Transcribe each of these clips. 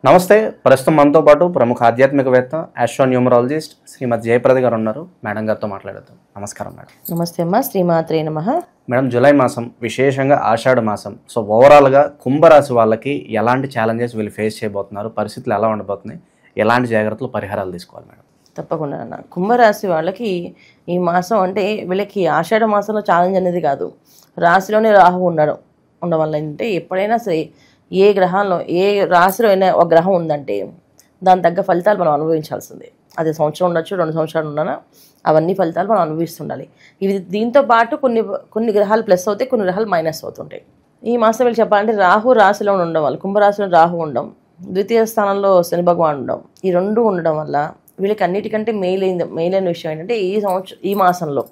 నమస్తే. ప్రస్తుతం మనతో పాటు ప్రముఖ ఆధ్యాత్మికవేత్త ఆస్ట్రోన్యూమరాలజిస్ట్ శ్రీమతి జయప్రద గారు ఉన్నారు. మేడం గారితో మాట్లాడదాం. నమస్కారం మేడం. నమస్తే అమ్మా. శ్రీమాత్రే నమః. మేడం, జూలై మాసం, విశేషంగా ఆషాఢ మాసం. సో ఓవరాల్గా కుంభరాశి వాళ్ళకి ఎలాంటి ఛాలెంజెస్ వీళ్ళు ఫేస్ చేయబోతున్నారు, పరిస్థితులు ఎలా ఉండబోతున్నాయి, ఎలాంటి జాగ్రత్తలు పరిహారాలు తీసుకోవాలి మేడం? తప్పకుండా అన్న. కుంభరాశి వాళ్ళకి ఈ మాసం అంటే వీళ్ళకి ఆషాఢ మాసంలో ఛాలెంజ్ అనేది కాదు, రాశిలోనే రాహు ఉండడం వల్ల ఏంటంటే ఎప్పుడైనా సరే ఏ గ్రహంలో ఏ రాశిలో అయినా ఒక గ్రహం ఉందంటే దాని తగ్గ ఫలితాలు మనం అనుభవించాల్సిందే. అది సంవత్సరం ఉండొచ్చు, 2 సంవత్సరాలు ఉండనా, అవన్నీ ఫలితాలు మనం అనుభవిస్తుండాలి. ఇవి దీంతో పాటు కొన్ని గ్రహాలు ప్లస్ అవుతాయి, కొన్ని గ్రహాలు మైనస్ అవుతుంటాయి. ఈ మాసం వీళ్ళు చెప్పాలంటే రాహు రాశిలో ఉండడం వల్ల, కుంభరాశిలో రాహు ఉండడం, ద్వితీయ స్థానంలో శని భగవాన్ ఉండడం, ఈ రెండు ఉండడం వల్ల వీళ్ళకి అన్నిటికంటే మెయిలైన విషయం ఏంటంటే ఈ మాసంలో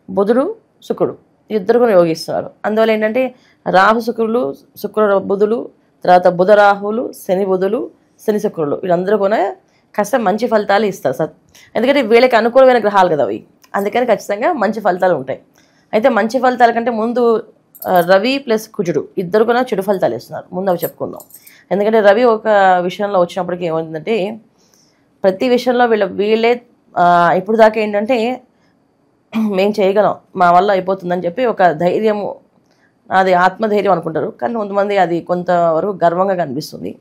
బుధుడు శుక్రుడు ఇద్దరు కూడా యోగిస్తున్నారు. అందువల్ల ఏంటంటే రాహు శుక్రులు, బుధులు, తర్వాత బుధ రాహులు, శని బుధులు, శని శుక్రులు వీళ్ళందరూ కూడా కాస్త మంచి ఫలితాలు ఇస్తారు ఎందుకంటే వీళ్ళకి అనుకూలమైన గ్రహాలు కదా అవి. అందుకని ఖచ్చితంగా మంచి ఫలితాలు ఉంటాయి. అయితే మంచి ఫలితాల కంటే ముందు రవి ప్లస్ కుజుడు ఇద్దరు కూడా చెడు ఫలితాలు ఇస్తున్నారు. ముందు అవి చెప్పుకుందాం. ఎందుకంటే రవి ఒక విషయంలో వచ్చినప్పటికీ ఏమైందంటే ప్రతి విషయంలో వీళ్ళే ఇప్పుడు దాకా ఏంటంటే మేము చేయగలం, మా వల్ల అయిపోతుందని చెప్పి ఒక ధైర్యము, అది ఆత్మధైర్యం అనుకుంటారు. కానీ కొంతమంది అది కొంతవరకు గర్వంగా కనిపిస్తుంది.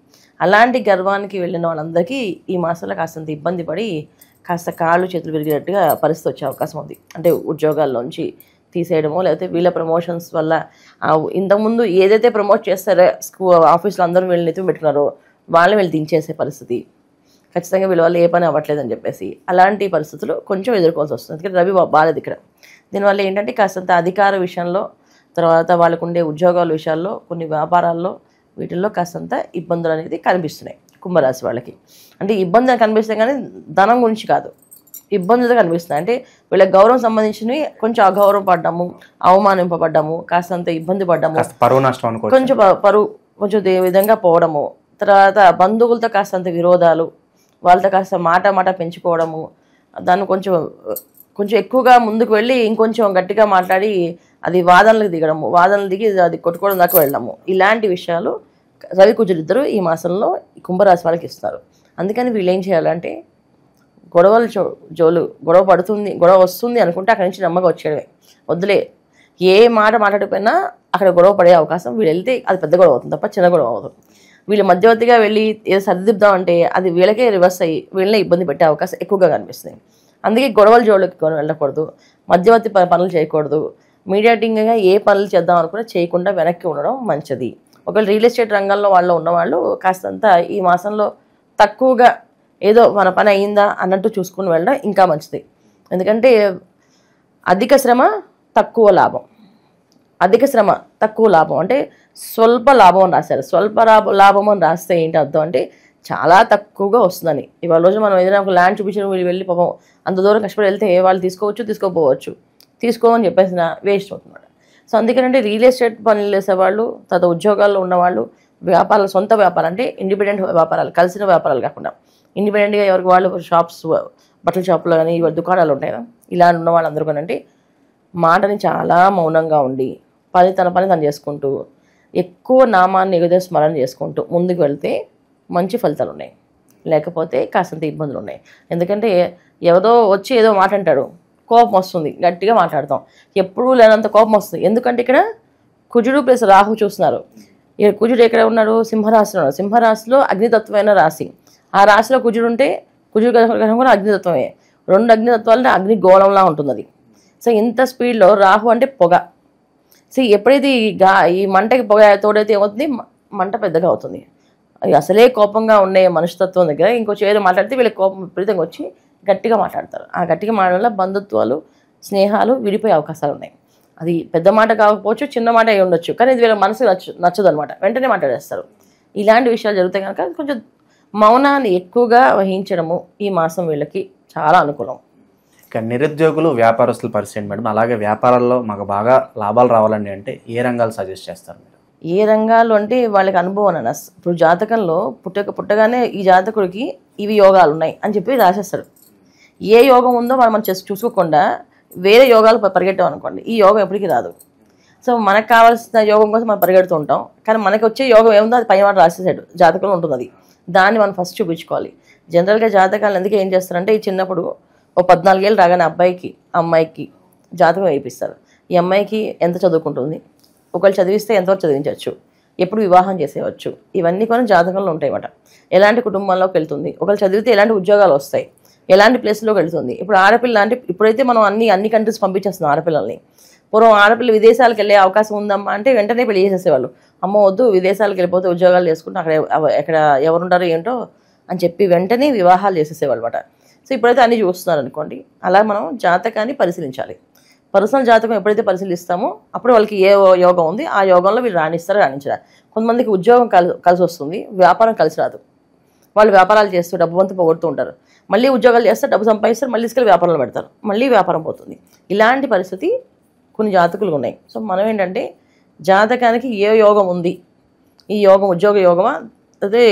అలాంటి గర్వానికి వెళ్ళిన వాళ్ళందరికీ ఈ మాసంలో కాస్తంత ఇబ్బంది పడి కాస్త కాళ్ళు చేతులు విరిగినట్టుగా పరిస్థితి వచ్చే అవకాశం ఉంది. అంటే ఉద్యోగాల్లోంచి తీసేయడమో, లేకపోతే వీళ్ళ ప్రమోషన్స్ వల్ల ఇంతకుముందు ఏదైతే ప్రమోట్ చేస్తారో ఆఫీస్లో అందరూ వీళ్ళని ఎత్తుకు పెట్టుకున్నారో వాళ్ళని వీళ్ళు దించేసే పరిస్థితి, ఖచ్చితంగా వీళ్ళ వల్ల ఏ పని అవ్వట్లేదని చెప్పేసి అలాంటి పరిస్థితులు కొంచెం ఎదుర్కోవాల్సి వస్తుంది. ఎందుకంటే రవి బాలేదు ఇక్కడ. దీనివల్ల ఏంటంటే కాస్తంత అధికార విషయంలో, తర్వాత వాళ్ళకు ఉండే ఉద్యోగాల విషయాల్లో, కొన్ని వ్యాపారాల్లో, వీటిల్లో కాస్తంత ఇబ్బందులు అనేది కనిపిస్తున్నాయి కుంభరాశి వాళ్ళకి. అంటే ఇబ్బందులు కనిపిస్తాయి కానీ ధనం గురించి కాదు, ఇబ్బందులు కనిపిస్తున్నాయి. అంటే వీళ్ళ గౌరవం సంబంధించినవి కొంచెం అగౌరవం పడ్డాము, అవమానింపబడ్డాము, కాస్తంత ఇబ్బంది పడ్డాము, పరువు నష్టం, కొంచెం విధంగా పోవడము, తర్వాత బంధువులతో కాస్తంత విరోధాలు, వాళ్ళతో కాస్త మాట పెంచుకోవడము, దాన్ని కొంచెం ఎక్కువగా ముందుకు వెళ్ళి ఇంకొంచెం గట్టిగా మాట్లాడి అది వాదనలకు దిగి అది కొట్టుకోవడం దాకా వెళ్ళడము, ఇలాంటి విషయాలు రవి కుజులు ఇద్దరు ఈ మాసంలో కుంభరాశి వాళ్ళకి ఇస్తారు. అందుకని వీళ్ళు ఏం చేయాలంటే గొడవ వస్తుంది అనుకుంటే అక్కడి నుంచి నమ్మకం వచ్చేయడమే, వద్దులే, ఏ మాట మాట్లాడిపోయినా అక్కడ గొడవ పడే అవకాశం, వీళ్ళు వెళ్తే అది పెద్ద గొడవ అవుతుంది తప్ప చిన్న గొడవ అవుతుంది. వీళ్ళు మధ్యవర్తిగా వెళ్ళి ఏదో సర్దిద్దామంటే అది వీళ్ళకే రివర్స్ అయ్యి వీళ్ళనే ఇబ్బంది పెట్టే అవకాశం ఎక్కువగా కనిపిస్తుంది. అందుకే గొడవల జోలికి వెళ్ళకూడదు, మధ్యవర్తి పనులు చేయకూడదు, మీడియేటింగ్గా ఏ పనులు చేద్దాం అనుకున్నా చేయకుండా వెనక్కి ఉండడం మంచిది. ఒకవేళ రియల్ ఎస్టేట్ రంగంలో ఉన్నవాళ్ళు కాస్తంత ఈ మాసంలో తక్కువగా ఏదో మన పని అయ్యిందా అన్నట్టు చూసుకుని వెళ్ళడం ఇంకా మంచిది. ఎందుకంటే అధిక శ్రమ తక్కువ లాభం అంటే స్వల్ప లాభం అని రాశారు. స్వల్ప లాభం అని రాస్తే ఏంటి అర్థం అంటే చాలా తక్కువగా వస్తుందని. ఇవాళ రోజు మనం ఏదైనా ఒక ల్యాండ్ చూపించిన వెళ్ళి పాపం అంత దూరం కష్టపడి వెళ్తే వాళ్ళు తీసుకోకపోవచ్చు, తీసుకోమని చెప్పేసిన వేస్ట్ అవుతున్నాడు. సో అందుకనంటే రియల్ ఎస్టేట్ పనులు చేసేవాళ్ళు, తర్వాత ఉద్యోగాల్లో ఉన్నవాళ్ళు, వ్యాపారాలు, సొంత వ్యాపారం అంటే ఇండిపెండెంట్ వ్యాపారాలు, కలిసిన వ్యాపారాలు కాకుండా ఇండిపెండెంట్గా ఎవరికి వాళ్ళు షాప్స్, బట్టల షాపులో కానీ దుకాణాలు ఉంటాయి కదా, ఇలా ఉన్న వాళ్ళందరూ కానీ మాటని చాలా మౌనంగా ఉండి తన పని తను చేసుకుంటూ ఎక్కువ నామాన్ని ఎగుదే స్మరణ చేసుకుంటూ ముందుకు వెళ్తే మంచి ఫలితాలు ఉన్నాయి. లేకపోతే కాసంత ఇబ్బందులు ఉన్నాయి. ఎందుకంటే ఎవరో వచ్చి ఏదో మాట అంటాడు, కోపం వస్తుంది, గట్టిగా మాట్లాడతాం, ఎప్పుడూ లేనంత కోపం వస్తుంది. ఎందుకంటే ఇక్కడ కుజుడు ప్లస్ రాహు చూస్తున్నారు. ఇక్కడ కుజుడు ఎక్కడ ఉన్నాడు? సింహరాశిలో ఉన్నాడు. సింహరాశిలో అగ్నితత్వమైన రాశి. ఆ రాశిలో కుజుడు ఉంటే కుజుడు గ్రహం కూడా అగ్నితత్వమే. 2 అగ్నితత్వాలంటే అగ్ని గోళంలా ఉంటుంది అది. సో ఇంత స్పీడ్లో రాహు అంటే పొగ. సో ఎప్పుడైతే ఈ మంటకి పొగ తోడైతే ఏమవుతుంది, మంట పెద్దగా అవుతుంది. అది అసలే కోపంగా ఉండే మనుషుతత్వం దగ్గర ఇంకొంచెం ఏదో మాట్లాడితే వీళ్ళకి కోపం విపరీతంగా వచ్చి గట్టిగా మాట్లాడతారు. ఆ గట్టిగా మాట్లాడడం వల్ల బంధుత్వాలు, స్నేహాలు విడిపోయే అవకాశాలు ఉన్నాయి. అది పెద్ద మాట కాకపోవచ్చు, చిన్న మాట అయి ఉండొచ్చు, కానీ ఇది వీళ్ళ మనసుకు నచ్చదు అనమాట, వెంటనే మాట్లాడేస్తారు. ఇలాంటి విషయాలు జరుగుతాయి కనుక కొంచెం మౌనాన్ని ఎక్కువగా వహించడము ఈ మాసం వీళ్ళకి చాలా అనుకూలం. ఇక నిరుద్యోగులు, వ్యాపారస్తుల పరిస్థితి మేడం, అలాగే వ్యాపారాల్లో మాకు బాగా లాభాలు రావాలండి అంటే ఏ రంగాలు సజెస్ట్ చేస్తారు మీరు? ఏ రంగాలు అంటే వాళ్ళకి అనుభవం అన్న. ఇప్పుడు జాతకంలో పుట్టగానే ఈ జాతకుడికి ఇవి యోగాలు ఉన్నాయి అని చెప్పి రాసేస్తాడు. ఏ యోగం ఉందో మనం చూసుకోకుండా వేరే యోగాలు పరిగెట్టాం అనుకోండి, ఈ యోగం ఎప్పటికీ రాదు. సో మనకు కావాల్సిన యోగం కోసం మనం పరిగెడుతూ ఉంటాం, కానీ మనకి వచ్చే యోగం ఏముందో అది పైన రాసేసాడు, జాతకంలో ఉంటుంది. అది దాన్ని మనం ఫస్ట్ చూపించుకోవాలి. జనరల్గా జాతకాలు ఎందుకు ఏం చేస్తారంటే ఈ చిన్నప్పుడు ఓ 14 ఏళ్ళు రాగానే అబ్బాయికి అమ్మాయికి జాతకం వేయిస్తారు. ఈ అమ్మాయికి ఎంత చదువుకుంటుంది, ఒకళ్ళు చదివిస్తే ఎంతవరకు చదివించవచ్చు, ఎప్పుడు వివాహం చేసేయవచ్చు, ఇవన్నీ కూడా జాతకంలో ఉంటాయన్నమాట. ఎలాంటి కుటుంబంలోకి వెళ్తుంది, ఒకళ్ళు చదివితే ఎలాంటి ఉద్యోగాలు వస్తాయి, ఎలాంటి ప్లేస్లోకి వెళ్తుంది. ఇప్పుడు ఆడపిల్ల అంటే ఇప్పుడైతే మనం అన్ని కంట్రీస్ పంపించేస్తున్నాం ఆడపిల్లల్ని. పూర్వం ఆడపిల్ల విదేశాలకు వెళ్ళే అవకాశం ఉందమ్మా అంటే వెంటనే పెళ్లి చేసేసేవాళ్ళు. అమ్మ వద్దు, విదేశాలకు వెళ్ళిపోతే ఉద్యోగాలు చేసుకుంటే ఎక్కడ ఎవరుంటారో ఏంటో అని చెప్పి వెంటనే వివాహాలు చేసేసేవాళ్ళు అనమాట. సో ఇప్పుడైతే అన్నీ చూస్తున్నారు అనుకోండి. అలా మనం జాతకాన్ని పరిశీలించాలి. పర్సనల్ జాతకం ఎప్పుడైతే పరిశీలిస్తామో అప్పుడు వాళ్ళకి ఏ యోగం ఉంది, ఆ యోగంలో వీళ్ళు రాణించరా. కొంతమందికి ఉద్యోగం కలిసి వస్తుంది, వ్యాపారం కలిసి రాదు. వాళ్ళు వ్యాపారాలు చేస్తూ డబ్బు అంతా పోగొడుతూ ఉంటారు. మళ్ళీ ఉద్యోగాలు చేస్తారు, డబ్బు సంపాదిస్తారు, మళ్ళీ తీసుకెళ్ళి వ్యాపారంలో పెడతారు, మళ్ళీ వ్యాపారం పోతుంది. ఇలాంటి పరిస్థితి కొన్ని జాతకులు ఉన్నాయి. సో మనం ఏంటంటే జాతకానికి ఏ యోగం ఉంది, ఈ యోగం ఉద్యోగ యోగమా అదే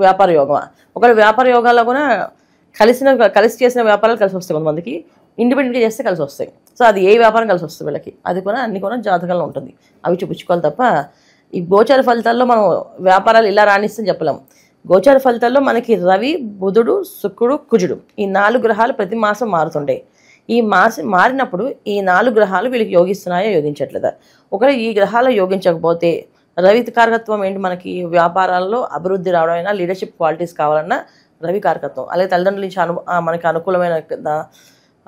వ్యాపార యోగమా. ఒకవేళ వ్యాపార యోగాల్లో కూడా కలిసి చేసిన వ్యాపారాలు కలిసి వస్తాయి, కొంతమందికి ఇండిపెండెంట్గా చేస్తే కలిసి వస్తాయి. సో అది ఏ వ్యాపారం కలిసి వస్తుంది వీళ్ళకి, అది కూడా అన్ని కూడా జాతకంలో ఉంటుంది. అవి చూపించుకోవాలి తప్ప ఈ గోచార ఫలితాల్లో మనం వ్యాపారాలు ఇలా రాణిస్తాం చెప్పలేం. గోచార ఫలితాల్లో మనకి రవి, బుధుడు, శుక్రుడు, కుజుడు ఈ 4 గ్రహాలు ప్రతి మాసం మారుతుంటాయి. ఈ మాసం మారినప్పుడు ఈ 4 గ్రహాలు వీళ్ళకి యోగిస్తున్నాయో యోగించట్లేదా. ఒకవేళ ఈ గ్రహాలు యోగించకపోతే రవి కారకత్వం ఏంటి, మనకి వ్యాపారాల్లో అభివృద్ధి రావడమైనా లీడర్షిప్ క్వాలిటీస్ కావాలన్నా రవి కారకత్వం. అలాగే తల్లిదండ్రుల నుంచి మనకి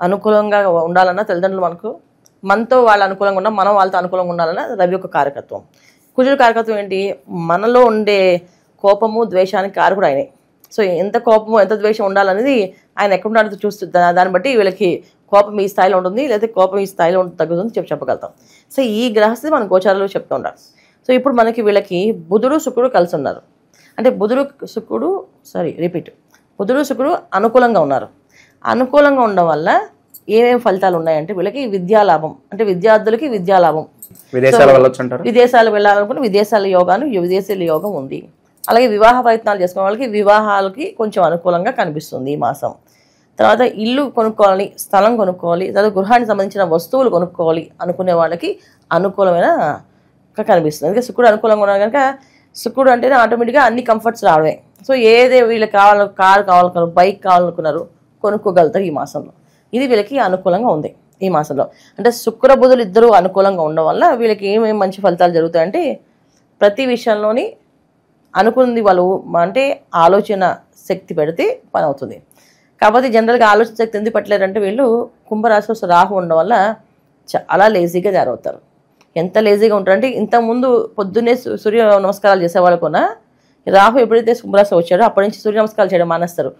అనుకూలంగా ఉండాలన్నా తల్లిదండ్రులు మనతో వాళ్ళు అనుకూలంగా ఉన్నా మనం వాళ్ళతో అనుకూలంగా ఉండాలన్నా రవి యొక్క కారకత్వం. కుజుడు కారకత్వం ఏంటి, మనలో ఉండే కోపము ద్వేషానికి కారకుడు ఆయనే. సో ఎంత కోపము ఎంత ద్వేషం ఉండాలనేది ఆయన ఎక్కడున్నాడో చూస్తుంది. దాన్ని బట్టి వీళ్ళకి కోపం ఈ స్థాయిలో ఉంటుంది, లేదా కోపం ఈ స్థాయిలో తగ్గుతుంది చెప్పగలుగుతాం. సో ఈ గ్రహస్థితి మనం గోచారాలు చెప్తూ ఉంటారు. సో ఇప్పుడు మనకి వీళ్ళకి బుధుడు శుక్రుడు కలిసి ఉన్నారు. అంటే బుధుడు శుక్రుడు అనుకూలంగా ఉన్నారు. అనుకూలంగా ఉండడం వల్ల ఏమేమి ఫలితాలు ఉన్నాయంటే వీళ్ళకి విద్యాలాభం, అంటే విద్యార్థులకి విద్యాలాభం, విదేశాలు వెళ్ళాలనుకుంటే విదేశాల యోగం ఉంది. అలాగే వివాహ ప్రయత్నాలు చేసుకునే వాళ్ళకి వివాహాలకి కొంచెం అనుకూలంగా కనిపిస్తుంది ఈ మాసం. తర్వాత ఇల్లు కొనుక్కోవాలి, స్థలం కొనుక్కోవాలి, తర్వాత గృహానికి సంబంధించిన వస్తువులు కొనుక్కోవాలి అనుకునే వాళ్ళకి అనుకూలమైన కనిపిస్తుంది. అందుకే శుక్రుడు అనుకూలంగా ఉన్నారు కనుక శుక్రుడు అంటేనే ఆటోమేటిక్గా అన్ని కంఫర్ట్స్ రావడమే. సో ఏదే వీళ్ళకి కారు కావాలనుకున్నారు, బైక్ కావాలనుకున్నారు కొనుక్కోగలుగుతారు ఈ మాసంలో. ఇది వీళ్ళకి అనుకూలంగా ఉంది ఈ మాసంలో. అంటే శుక్ర బుధులు ఇద్దరు అనుకూలంగా ఉండడం వల్ల వీళ్ళకి ఏమేమి మంచి ఫలితాలు జరుగుతాయంటే ప్రతి విషయంలోని అనుకుంది వాళ్ళు అంటే ఆలోచన శక్తి పెడితే పని అవుతుంది. కాకపోతే జనరల్గా ఆలోచన శక్తి ఎందుకు పెట్టలేరంటే వీళ్ళు కుంభరాశి రాహు ఉండడం వల్ల చాలా లేజీగా తయారవుతారు. ఎంత లేజీగా ఉంటారంటే ఇంతకుముందు పొద్దున్నే సూర్య నమస్కారాలు చేసేవాళ్ళు కూడా రాహు ఎప్పుడైతే కుంభరాశి వచ్చాడో అప్పటి నుంచి సూర్య నమస్కారాలు చేయడం మానేస్తారు.